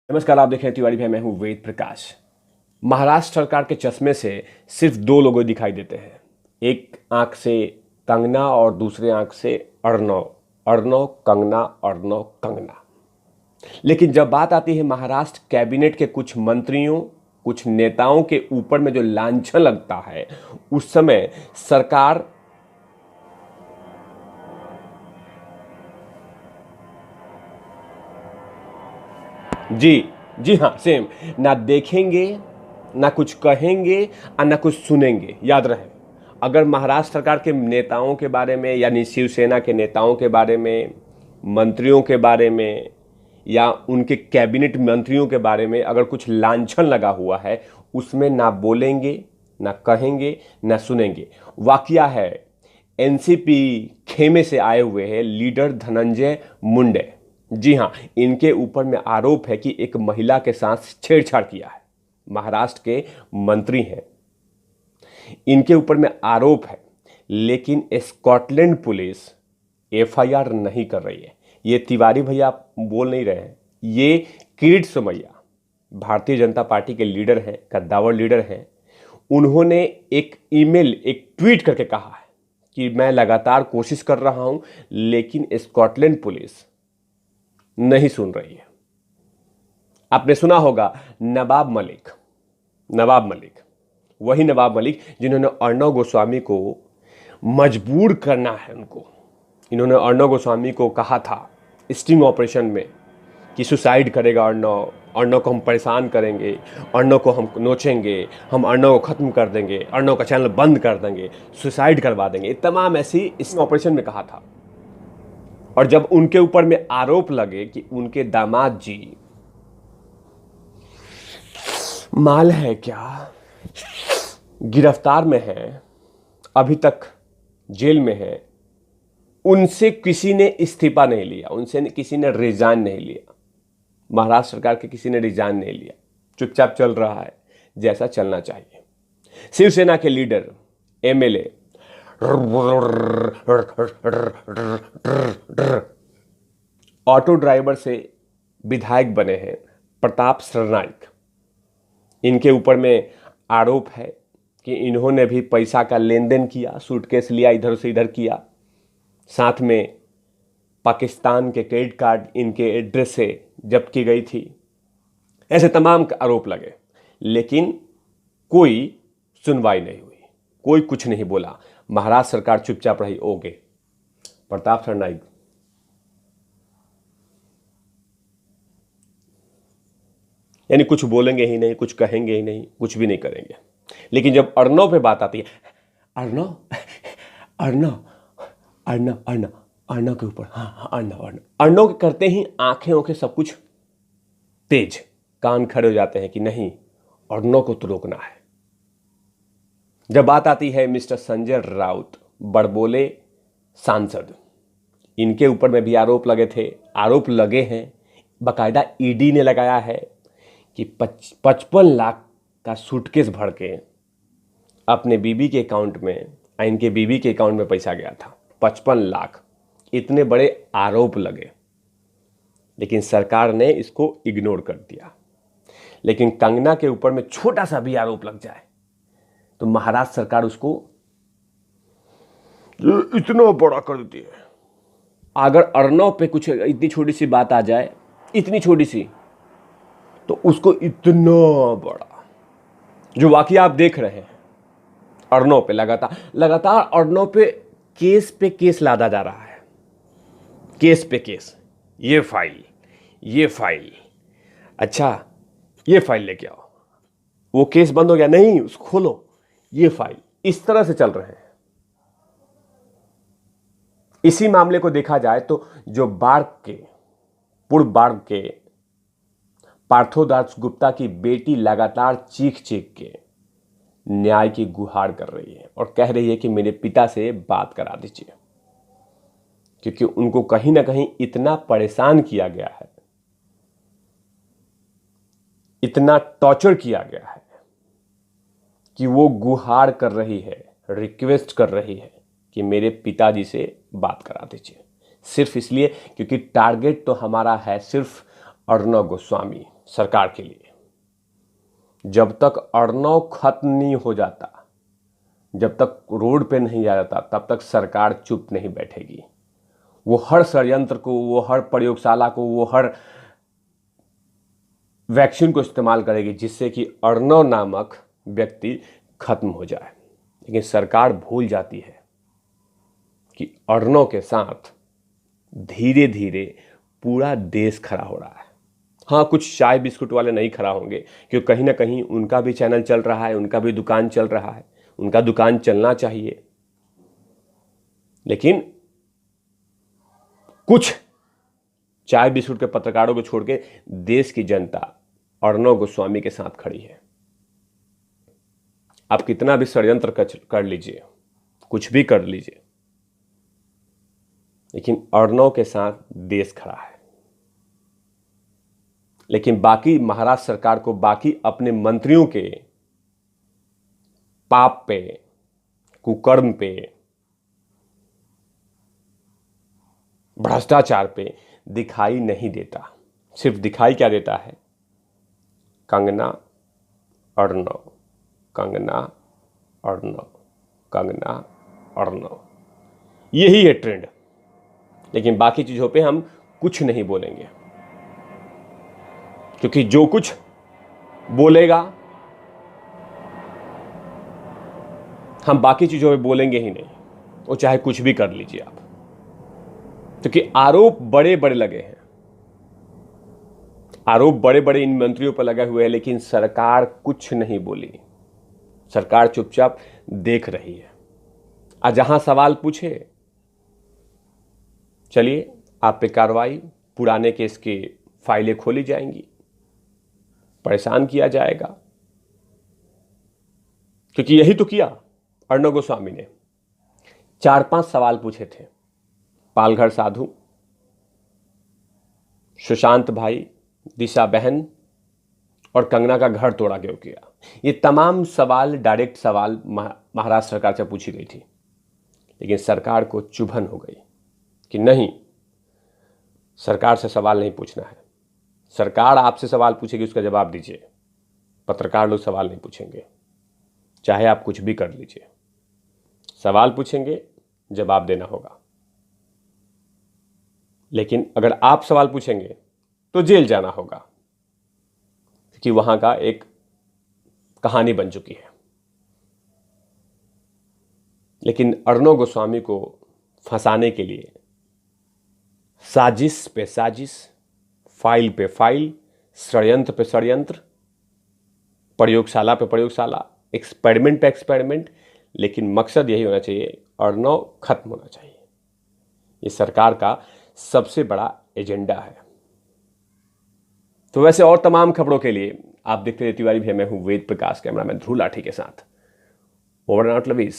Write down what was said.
नमस्कार, आप देख रहे हैं तिवारी भाई। मैं हूं वेद प्रकाश। महाराष्ट्र सरकार के चश्मे से सिर्फ दो लोगों दिखाई देते हैं। एक आंख से कंगना और दूसरे आंख से अर्णव। अर्णव कंगना, अर्णव कंगना। लेकिन जब बात आती है महाराष्ट्र कैबिनेट के कुछ मंत्रियों, कुछ नेताओं के ऊपर में जो लांछन लगता है, उस समय सरकार जी हाँ, सेम। ना देखेंगे, ना कुछ कहेंगे और ना कुछ सुनेंगे। याद रहे, अगर महाराष्ट्र सरकार के नेताओं के बारे में, यानी शिवसेना के नेताओं के बारे में, मंत्रियों के बारे में या उनके कैबिनेट मंत्रियों के बारे में अगर कुछ लांछन लगा हुआ है, उसमें ना बोलेंगे, ना कहेंगे, ना सुनेंगे। वाकया है, एनसीपी खेमे से आए हुए हैं लीडर धनंजय मुंडे। जी हाँ, इनके ऊपर में आरोप है कि एक महिला के साथ छेड़छाड़ किया है। महाराष्ट्र के मंत्री हैं, इनके ऊपर में आरोप है, लेकिन स्कॉटलैंड पुलिस एफआईआर नहीं कर रही है। ये तिवारी भैया बोल नहीं रहे हैं, ये किरीट सोमैया भारतीय जनता पार्टी के लीडर हैं, कद्दावर लीडर हैं। उन्होंने एक ईमेल, एक ट्वीट करके कहा है कि मैं लगातार कोशिश कर रहा हूं, लेकिन स्कॉटलैंड पुलिस नहीं सुन रही है। आपने सुना होगा नवाब मलिक, वही नवाब मलिक जिन्होंने अर्णव गोस्वामी को मजबूर करना है उनको। इन्होंने अर्णव गोस्वामी को कहा था स्टिंग ऑपरेशन में कि सुसाइड करेगा अर्णव को हम परेशान करेंगे, अर्णव को हम नोचेंगे, हम अर्णव को खत्म कर देंगे, अर्णव का चैनल बंद कर देंगे, सुसाइड करवा देंगे। तमाम ऐसी इस ऑपरेशन में कहा था। और जब उनके ऊपर में आरोप लगे कि उनके दामाद जी माल है क्या, गिरफ्तार में है, अभी तक जेल में है, उनसे किसी ने इस्तीफा नहीं लिया, उनसे किसी ने रिजाइन नहीं लिया। महाराष्ट्र सरकार के किसी ने रिजाइन नहीं लिया, चुपचाप चल रहा है जैसा चलना चाहिए। शिवसेना के लीडर, एमएलए ऑटो ड्राइवर से विधायक बने हैं प्रताप सरनाइक। इनके ऊपर में आरोप है कि इन्होंने भी पैसा का लेन देन किया, सूटकेस लिया, इधर से इधर किया, साथ में पाकिस्तान के क्रेडिट कार्ड इनके एड्रेस से जब्त की गई थी। ऐसे तमाम आरोप लगे, लेकिन कोई सुनवाई नहीं हुई, कोई कुछ नहीं बोला। महाराष्ट्र सरकार चुपचाप रही। ओगे प्रताप सरनाइक यानी कुछ बोलेंगे ही नहीं, कुछ कहेंगे ही नहीं, कुछ भी नहीं करेंगे। लेकिन जब अर्णव पे बात आती है, अर्णव अर्णव अर्णव अर्णव अर्णव के ऊपर, हाँ अर्णव के करते ही आंखें सब कुछ तेज, कान खड़े हो जाते हैं कि नहीं, अर्णव को तो रोकना है। जब बात आती है मिस्टर संजय राउत, बड़बोले सांसद, इनके ऊपर में भी आरोप लगे थे, आरोप लगे हैं, बाकायदा ईडी ने लगाया है कि 55 लाख का सूटकेस भर के अपने बीबी के अकाउंट में, इनके बीबी के अकाउंट में पैसा गया था 55 लाख। इतने बड़े आरोप लगे, लेकिन सरकार ने इसको इग्नोर कर दिया। लेकिन कंगना के ऊपर में छोटा सा भी आरोप लग जाए तो महाराष्ट्र सरकार उसको इतना बड़ा कर देती है। अगर अर्णव पे कुछ इतनी छोटी सी बात आ जाए, इतनी छोटी सी, तो उसको इतना बड़ा, जो वाकया आप देख रहे हैं अर्णव पे, लगातार अर्णव पे केस लादा जा रहा है, केस पे केस। ये फाइल, अच्छा ये फाइल लेके आओ, वो केस बंद हो गया, नहीं उसको खोलो, ये फाइल, इस तरह से चल रहे हैं। इसी मामले को देखा जाए तो जो पूर्व बार्ग के पार्थोदास गुप्ता की बेटी लगातार चीख के न्याय की गुहार कर रही है और कह रही है कि मेरे पिता से बात करा दीजिए, क्योंकि उनको कहीं ना कहीं इतना परेशान किया गया है, इतना टॉर्चर किया गया है कि वो गुहार कर रही है, रिक्वेस्ट कर रही है कि मेरे पिताजी से बात करा दीजिए। सिर्फ इसलिए क्योंकि टारगेट तो हमारा है सिर्फ अर्णव गोस्वामी, सरकार के लिए। जब तक अर्नव खत्म नहीं हो जाता, जब तक रोड पे नहीं आ जाता, तब तक सरकार चुप नहीं बैठेगी। वो हर षड्यंत्र को, वो हर प्रयोगशाला को, वो हर वैक्सीन को इस्तेमाल करेगी जिससे कि अर्नव नामक व्यक्ति खत्म हो जाए। लेकिन सरकार भूल जाती है कि अर्नव के साथ धीरे धीरे पूरा देश खड़ा हो रहा है। हाँ, कुछ चाय बिस्कुट वाले नहीं खड़ा होंगे, क्योंकि कहीं ना कहीं उनका भी चैनल चल रहा है, उनका भी दुकान चल रहा है, उनका दुकान चलना चाहिए। लेकिन कुछ चाय बिस्कुट के पत्रकारों को छोड़ के देश की जनता अर्नव गोस्वामी के साथ खड़ी है। आप कितना भी षड्यंत्र कर लीजिए, कुछ भी कर लीजिए, लेकिन अर्नव के साथ देश खड़ा है। लेकिन बाकी महाराष्ट्र सरकार को, बाकी अपने मंत्रियों के पाप पे, कुकर्म पे, भ्रष्टाचार पे दिखाई नहीं देता। सिर्फ दिखाई क्या देता है? कंगना अर्नव, कंगना अर्नव, कंगना अर्नव, यही है ट्रेंड। लेकिन बाकी चीजों पे हम कुछ नहीं बोलेंगे, क्योंकि जो कुछ बोलेगा हम बाकी चीजों पे बोलेंगे ही नहीं, वो चाहे कुछ भी कर लीजिए आप, क्योंकि आरोप बड़े बड़े लगे हैं, आरोप बड़े बड़े इन मंत्रियों पर लगे हुए हैं, लेकिन सरकार कुछ नहीं बोली। सरकार चुपचाप देख रही है। आज जहां सवाल पूछे, चलिए आप पे कार्रवाई, पुराने केस की फाइलें खोली जाएंगी, परेशान किया जाएगा, क्योंकि यही तो किया अर्नव गोस्वामी ने। 4-5 सवाल पूछे थे। पालघर साधु, सुशांत भाई, दिशा बहन और कंगना का घर तोड़ा क्यों किया, ये तमाम सवाल डायरेक्ट सवाल महाराष्ट्र सरकार से पूछी गई थी। लेकिन सरकार को चुभन हो गई कि नहीं, सरकार से सवाल नहीं पूछना है। सरकार आपसे सवाल पूछेगी, उसका जवाब दीजिए। पत्रकार लोग सवाल नहीं पूछेंगे, चाहे आप कुछ भी कर लीजिए। सवाल पूछेंगे, जवाब देना होगा। लेकिन अगर आप सवाल पूछेंगे तो जेल जाना होगा, क्योंकि वहां का एक कहानी बन चुकी है। लेकिन अर्नव गोस्वामी को फंसाने के लिए साजिश पे साजिश, फाइल पे फाइल, षड्यंत्र पे षड्यंत्र, प्रयोगशाला पे प्रयोगशाला, एक्सपेरिमेंट पे एक्सपेरिमेंट, लेकिन मकसद यही होना चाहिए, अर्नव खत्म होना चाहिए। ये सरकार का सबसे बड़ा एजेंडा है। तो वैसे और तमाम खबरों के लिए आप देखते रहिए तिवारी भैया। मैं हूं वेद प्रकाश, कैमरामैन ध्रुव लाठी के साथ। Over and out lovies.